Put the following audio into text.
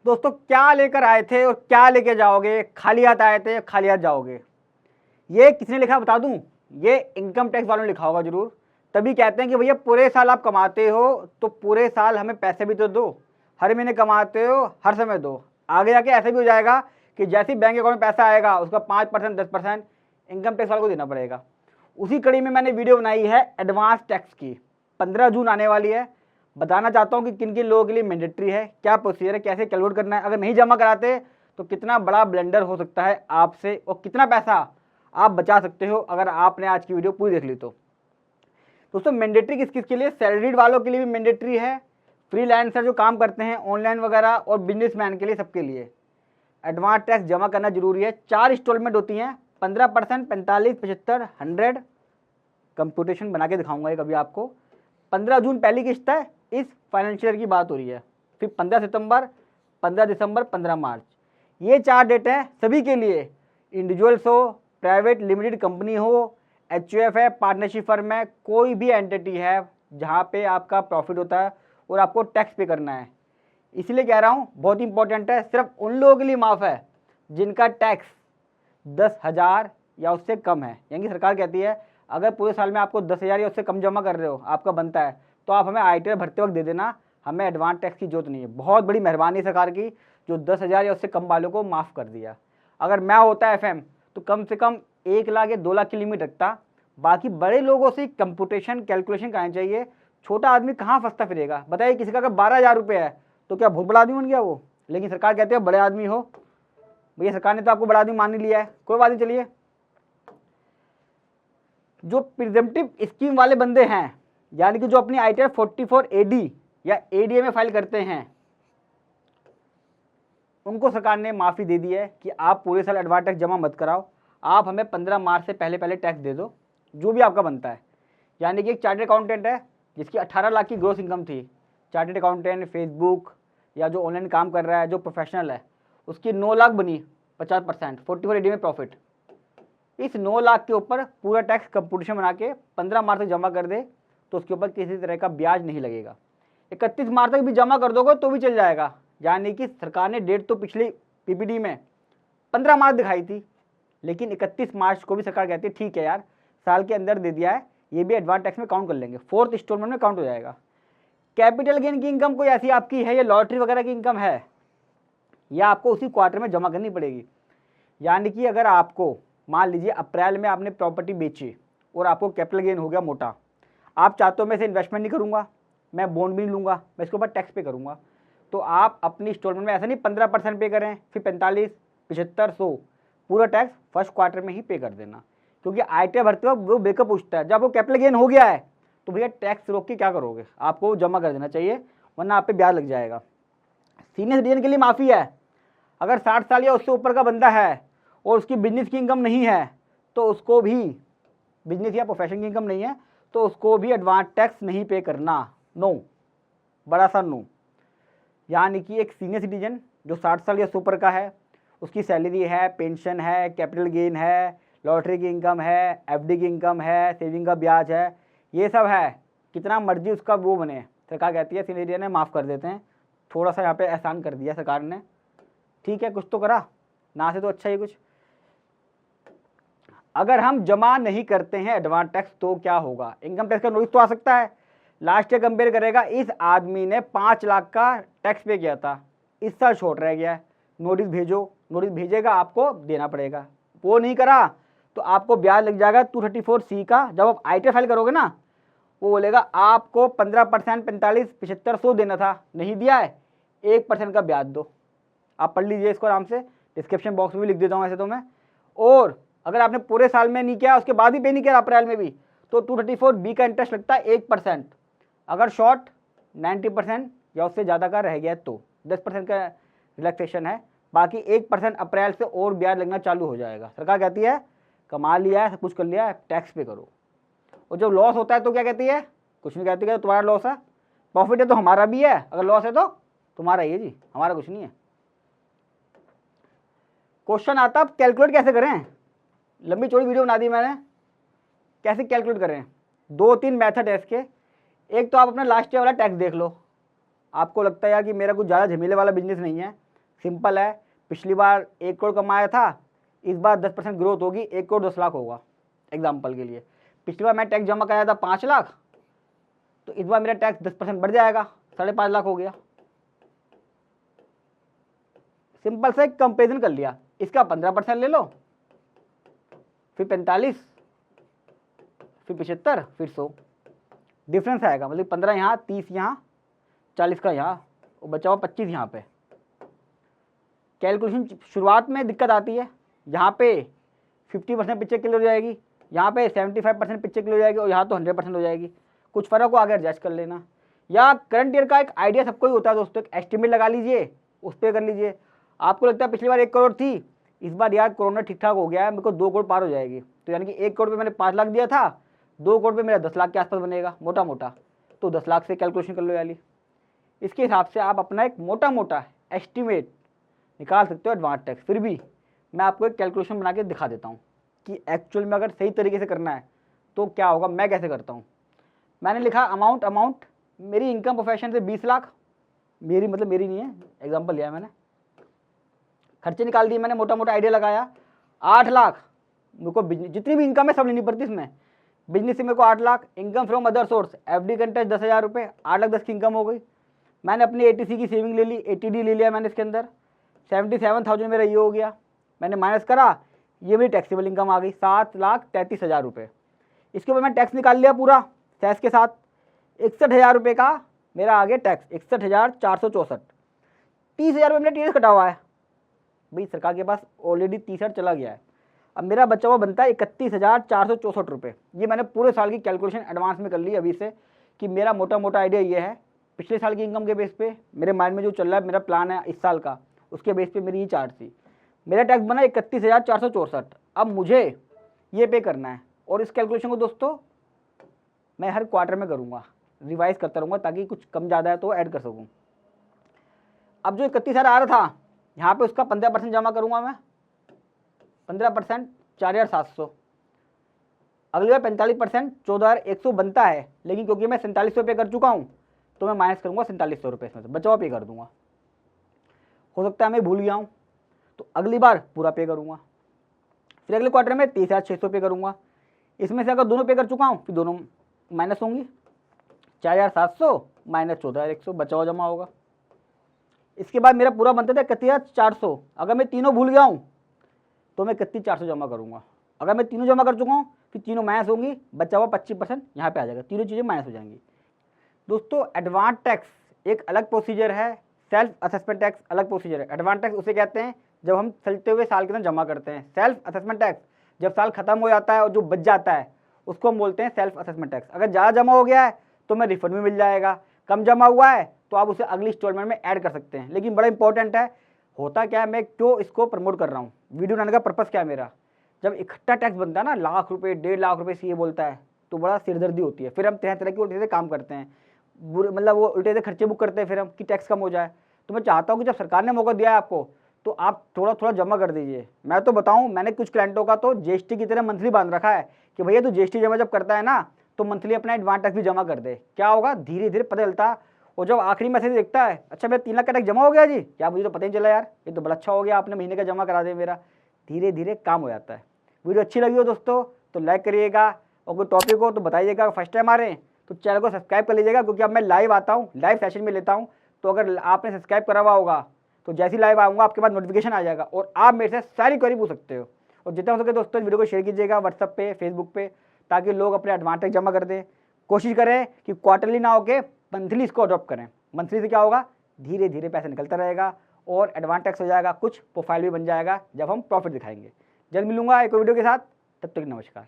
दोस्तों क्या लेकर आए थे और क्या लेके जाओगे, खाली हाथ आए थे खाली हाथ जाओगे। ये किसने लिखा बता दूं? ये इनकम टैक्स वालों ने लिखा होगा जरूर। तभी कहते हैं कि भैया पूरे साल आप कमाते हो तो पूरे साल हमें पैसे भी तो दो, हर महीने कमाते हो हर समय दो। आगे जाके ऐसे भी हो जाएगा कि जैसे ही बैंक अकाउंट में पैसा आएगा उसका 5% 10% इनकम टैक्स वाले को देना पड़ेगा। उसी कड़ी में मैंने वीडियो बनाई है एडवांस टैक्स की। 15 जून आने वाली है। बताना चाहता हूँ कि किन किन लोगों के लिए मैंडेटरी है, क्या प्रोसीजर है, कैसे कैलकुलेट करना है। अगर नहीं जमा कराते तो कितना बड़ा ब्लेंडर हो सकता है आपसे और कितना पैसा आप बचा सकते हो अगर आपने आज की वीडियो पूरी देख ली तो। दोस्तों मैंडेटरी किस किस के लिए? सैलरीड वालों के लिए भी मैंडेटरी है, फ्रीलांसर जो काम करते हैं ऑनलाइन वगैरह, और बिजनेसमैन के लिए, सबके लिए एडवांस टैक्स जमा करना जरूरी है। 4 इंस्टॉलमेंट होती हैं, 15%, 45, 75, 100। कंप्यूटेशन बना के दिखाऊंगा ये कभी आपको। 15 जून पहली किस्त है, इस फाइनेंशियल की बात हो रही है। फिर 15 सितंबर, 15 दिसंबर, 15 मार्च, ये 4 डेट है सभी के लिए। इंडिविजुअल्स हो, प्राइवेट लिमिटेड कंपनी हो, एचयूएफ है, पार्टनरशिप फर्म है, कोई भी एंटिटी है जहाँ पे आपका प्रॉफिट होता है और आपको टैक्स पे करना है। इसलिए कह रहा हूँ बहुत इंपॉर्टेंट है। सिर्फ उन लोगों के लिए माफ़ है जिनका टैक्स 10,000 या उससे कम है। यानी कि सरकार कहती है अगर पूरे साल में आपको 10,000 या उससे कम जमा कर रहे हो, आपका बनता है, तो आप हमें आईटीआर भरते वक्त दे देना, हमें एडवांस टैक्स की जरूरत नहीं है। बहुत बड़ी मेहरबानी सरकार की जो 10,000 या उससे कम वालों को माफ़ कर दिया। अगर मैं होता एफएम तो कम से कम 1 लाख या 2 लाख की लिमिट रखता। बाकी बड़े लोगों से कंप्यूटेशन कैलकुलेशन करानी चाहिए। छोटा आदमी कहाँ फंसता फिरेगा? बताइए, किसी का अगर 12,000 रुपये है तो क्या बहुत बड़ा आदमी बन गया वो? लेकिन सरकार कहती है बड़े आदमी हो। भैया सरकार ने तो आपको बड़ा आदमी मान ही लिया है, कोई बात नहीं। चलिए, जो प्रिजम्पटिव स्कीम वाले बंदे हैं, यानी कि जो अपनी आईटीआर 44 एडी या एडीए में फाइल करते हैं, उनको सरकार ने माफ़ी दे दी है कि आप पूरे साल एडवांस टैक्स जमा मत कराओ, आप हमें 15 मार्च से पहले पहले टैक्स दे दो जो भी आपका बनता है। यानी कि एक चार्टर्ड अकाउंटेंट है जिसकी 18 लाख की ग्रोस इनकम थी, चार्टर्ड अकाउंटेंट, फेसबुक या जो ऑनलाइन काम कर रहा है, जो प्रोफेशनल है, उसकी 9 लाख बनी, 50%, 44 एडी में प्रॉफिट। इस 9 लाख के ऊपर पूरा टैक्स कंप्यूटेशन बना के 15 मार्च तक जमा कर दे तो उसके ऊपर किसी तरह का ब्याज नहीं लगेगा। 31 मार्च तक भी जमा कर दोगे तो भी चल जाएगा। यानी कि सरकार ने डेट तो पिछली पीपीडी में 15 मार्च दिखाई थी, लेकिन 31 मार्च को भी सरकार कहती है ठीक है यार, साल के अंदर दे दिया है, ये भी एडवांस टैक्स में काउंट कर लेंगे, 4th इंस्टॉलमेंट में काउंट हो जाएगा। कैपिटल गेन की इनकम कोई ऐसी आपकी है, या लॉटरी वगैरह की इनकम है, या आपको उसी क्वार्टर में जमा करनी पड़ेगी। यानी कि अगर आपको मान लीजिए अप्रैल में आपने प्रॉपर्टी बेची और आपको कैपिटल गेन हो गया मोटा, आप चाहते हो मैं इसे इन्वेस्टमेंट नहीं करूँगा, मैं बॉन्ड भी नहीं लूँगा, मैं इसके ऊपर टैक्स पे करूँगा, तो आप अपनी इंस्टॉलमेंट में ऐसा नहीं 15% पे करें, फिर 45, 75, 100, पूरा टैक्स फर्स्ट क्वार्टर में ही पे कर देना। क्योंकि आईटीआर भरते वक्त वो ब्रेकअप पूछता है, जब वो कैपिटल गेन हो गया है तो भैया टैक्स रोक के क्या करोगे, आपको जमा कर देना चाहिए, वरना आप पे ब्याज लग जाएगा। सीनियर सिटीजन के लिए माफ़ी है। अगर 60 साल या उससे ऊपर का बंदा है और उसकी बिजनेस की इनकम नहीं है तो उसको भी, बिजनेस या प्रोफेशन की इनकम नहीं है तो उसको भी एडवांस टैक्स नहीं पे करना। नो, बड़ा सा नो। यानी कि एक सीनियर सिटीजन जो 60 साल या ऊपर का है, उसकी सैलरी है, पेंशन है, कैपिटल गेन है, लॉटरी की इनकम है, एफडी की इनकम है, सेविंग का ब्याज है, ये सब है, कितना मर्जी उसका वो बने, सरकार कहती है सीनियर सिटीजन ने माफ़ कर देते हैं। थोड़ा सा यहाँ पे एहसान कर दिया सरकार ने, ठीक है, कुछ तो करा ना, से तो अच्छा ही कुछ। अगर हम जमा नहीं करते हैं एडवांस टैक्स तो क्या होगा? इनकम टैक्स का नोटिस तो आ सकता है, लास्ट ईयर कंपेयर करेगा, इस आदमी ने 5 लाख का टैक्स पे किया था, इस साल छूट रह गया है, नोटिस भेजो, नोटिस भेजेगा, आपको देना पड़ेगा। वो नहीं करा तो आपको ब्याज लग जाएगा 234C का। जब आप आईटीआर फाइल करोगे ना, वो बोलेगा आपको 15%, 45, 75, 100 देना था, नहीं दिया है, 1% का ब्याज दो। आप पढ़ लीजिए इसको आराम से, डिस्क्रिप्शन बॉक्स में भी लिख देता हूँ ऐसे तो मैं। और अगर आपने पूरे साल में नहीं किया, उसके बाद भी पे नहीं किया अप्रैल में भी, तो 234B का इंटरेस्ट लगता है 1%। अगर शॉर्ट 90% या उससे ज़्यादा का रह गया तो 10% का रिलैक्सेशन है, बाकी 1% अप्रैल से और ब्याज लगना चालू हो जाएगा। सरकार कहती है कमा लिया है, सब कुछ कर लिया है, टैक्स पे करो। और जब लॉस होता है तो क्या कहती है? कुछ नहीं कहती, तुम्हारा लॉस है, प्रॉफिट है तो हमारा भी है, अगर लॉस है तो तुम्हारा ही है जी, हमारा कुछ नहीं है। क्वेश्चन आता अब कैलकुलेट कैसे करें? लंबी चौड़ी वीडियो बना दी मैंने, कैसे कैलकुलेट करें? 2-3 मेथड है इसके। एक तो आप अपना लास्ट ईयर वाला टैक्स देख लो, आपको लगता है यार कि मेरा कुछ ज़्यादा झमेले वाला बिजनेस नहीं है, सिंपल है, पिछली बार 1 करोड़ कमाया था, इस बार 10% ग्रोथ होगी, 1 करोड़ 10 लाख होगा। एग्जाम्पल के लिए पिछली बार मैं टैक्स जमा कराया था 5 लाख, तो इस बार मेरा टैक्स 10% बढ़ जाएगा, 5.5 लाख हो गया। सिंपल से कंपेरिजन कर लिया, इसका 15% ले लो, फिर 45, फिर 75, फिर 100, डिफरेंस आएगा। मतलब 15 यहाँ, 30 यहाँ, 40 का यहाँ, और बचा हुआ 25 यहाँ पे। कैलकुलेशन शुरुआत में दिक्कत आती है, यहाँ पे 50% पिक्चर क्लियर हो जाएगी, यहाँ पे 75% पिक्चर क्लियर हो जाएगी, और यहाँ तो 100% हो जाएगी। कुछ फर्क को आगे एडजस्ट कर लेना, या करंट ईयर का एक आइडिया सबको ही होता है दोस्तों, एक एस्टिमेट लगा लीजिए, उस पर कर लीजिए। आपको लगता है पिछली बार 1 करोड़ थी, इस बार यार कोरोना ठीक ठाक हो गया है, मेरे को 2 करोड़ पार हो जाएगी, तो यानी कि 1 करोड़ पे मैंने 5 लाख दिया था, 2 करोड़ पे मेरा 10 लाख के आसपास बनेगा मोटा मोटा, तो 10 लाख से कैलकुलेशन कर लो याली। इसके हिसाब से आप अपना एक मोटा मोटा एस्टिमेट निकाल सकते हो एडवांस टैक्स। फिर भी मैं आपको एक कैलकुलेशन बना के दिखा देता हूँ कि एक्चुअल में अगर सही तरीके से करना है तो क्या होगा, मैं कैसे करता हूँ। मैंने लिखा अमाउंट मेरी इनकम प्रोफेशन से 20 लाख, मेरी मतलब मेरी नहीं है, एग्जांपल लिया है मैंने। खर्चे निकाल दिए मैंने, मोटा मोटा आइडिया लगाया 8 लाख मेरे को जितनी भी इनकम है सब लेनी पड़ती इसमें। बिजनेस से मेरे को 8 lakh, income from other source FD contest 10,000 रुपये, 8 लाख 10 की इनकम हो गई। मैंने अपनी एटीसी की सेविंग ले ली, एटीडी ले लिया मैंने इसके अंदर, 77,000 मेरा ये हो गया। मैंने माइनस करा, ये मेरी टैक्सेबल इनकम आ गई 7,33,000 रुपये। इसके ऊपर मैं टैक्स निकाल लिया पूरा सेस के साथ, 61,000 रुपये का मेरा आ गया टैक्स, 61,464। 30,000 रुपये मेरा टीडीएस कटा हुआ है भाई, सरकार के पास ऑलरेडी 30,000 चला गया है। अब मेरा बचा हुआ बनता है 31,464 रुपये। ये मैंने पूरे साल की कैलकुलेशन एडवांस में कर ली अभी से, कि मेरा मोटा मोटा आइडिया ये है, पिछले साल की इनकम के बेस पे मेरे माइंड में जो चल रहा है, मेरा प्लान है इस साल का, उसके बेस पे मेरी ये चार्ट थी। मेरा टैक्स बना 31,464। अब मुझे ये पे करना है, और इस कैलकुलेशन को दोस्तों मैं हर क्वार्टर में करूँगा, रिवाइज करता रहूँगा, ताकि कुछ कम ज़्यादा है तो ऐड कर सकूँ। अब जो 31,000 आ रहा था, यहाँ पे उसका 15% जमा करूँगा मैं, 15% 4,700। अगली बार 45% 14,100 बनता है, लेकिन क्योंकि मैं 4700 पे कर चुका हूँ तो मैं माइनस करूँगा 4700 रुपये इसमें से, बचा हुआ पे कर दूंगा। हो सकता है मैं भूल गया हूँ, तो अगली बार पूरा पे करूँगा। फिर अगले क्वार्टर में 30,600 पे करूँगा। इसमें से अगर दोनों पे कर चुका हूँ फिर दोनों माइनस होंगी, 4,700 माइनस 14,100, बचा हुआ जमा होगा। इसके बाद मेरा पूरा बनता था 31,400। अगर मैं तीनों भूल गया हूँ तो मैं 31,400 जमा करूँगा। अगर मैं तीनों जमा कर चुका हूँ फिर तीनों माइनस होंगी, बचा हुआ 25% यहाँ पे आ जाएगा, तीनों चीज़ें माइनस हो जाएंगी। दोस्तों एडवांस टैक्स एक अलग प्रोसीजर है, सेल्फ असेसमेंट टैक्स अलग प्रोसीजर है। एडवांस टैक्स उसे कहते हैं जब हम चलते हुए साल के अंदर जमा करते हैं। सेल्फ असेसमेंट टैक्स जब साल खत्म हो जाता है और जो बच जाता है उसको हम बोलते हैं सेल्फ असेसमेंट टैक्स। अगर ज़्यादा जमा हो गया है तो मैं रिफंड भी मिल जाएगा, कम जमा हुआ है तो आप उसे अगली इंस्टॉलमेंट में ऐड कर सकते हैं। लेकिन बड़ा इंपॉर्टेंट है, होता क्या है, मैं क्यों इसको प्रमोट कर रहा हूँ, वीडियो बनाने का पर्पज़ क्या है मेरा। जब इकट्ठा टैक्स बनता है ना, लाख रुपये 1.5 लाख रुपये सीए बोलता है, तो बड़ा सिरदर्दी होती है। फिर हम तरह तरह के उल्टे से काम करते हैं, मतलब वो उल्टे से खर्चे बुक करते हैं फिर हम, कि टैक्स कम हो जाए। तो मैं चाहता हूँ कि जब सरकार ने मौका दिया है आपको, तो आप थोड़ा थोड़ा जमा कर दीजिए। मैं तो बताऊँ, मैंने कुछ क्लाइंटों का तो जीएसटी की तरह मंथली बांध रखा है कि भैया तो जीएसटी जमा जब करता है ना तो मंथली अपना एडवांस टैक्स भी जमा कर दे। क्या होगा, धीरे धीरे पता चलता, और जब आखिरी मैसेज देखता है, अच्छा मेरा 3 लाख का टैक्स जमा हो गया जी, क्या मुझे तो पता ही चला यार, ये तो बड़ा अच्छा हो गया, आपने महीने का जमा करा दे मेरा। धीरे धीरे काम हो जाता है। वीडियो अच्छी लगी हो दोस्तों तो लाइक करिएगा, और कोई टॉपिक हो तो बताइएगा। फर्स्ट टाइम आ रहे हैं तो चैनल को सब्सक्राइब कर लीजिएगा, क्योंकि अब मैं लाइव आता हूँ, लाइव सेशन में लेता हूँ। तो अगर आपने सब्सक्राइब करा हुआ होगा तो जैसे ही लाइव आऊँगा आपके पास नोटिफिकेशन आ जाएगा, और आप मेरे से सारी क्वेरी पूछ सकते हो। और जितना हो सके दोस्तों वीडियो को शेयर कीजिएगा व्हाट्सएप पे, फेसबुक पे, ताकि लोग अपने एडवांस टैक्स जमा कर दें। कोशिश करें कि क्वार्टरली ना होके मंथली इसको अडॉप्ट करें। मंथली से क्या होगा, धीरे धीरे पैसा निकलता रहेगा और एडवांस टैक्स हो जाएगा, कुछ प्रोफाइल भी बन जाएगा जब हम प्रॉफिट दिखाएंगे। जल्द मिलूंगा एक वीडियो के साथ, तब तक नमस्कार।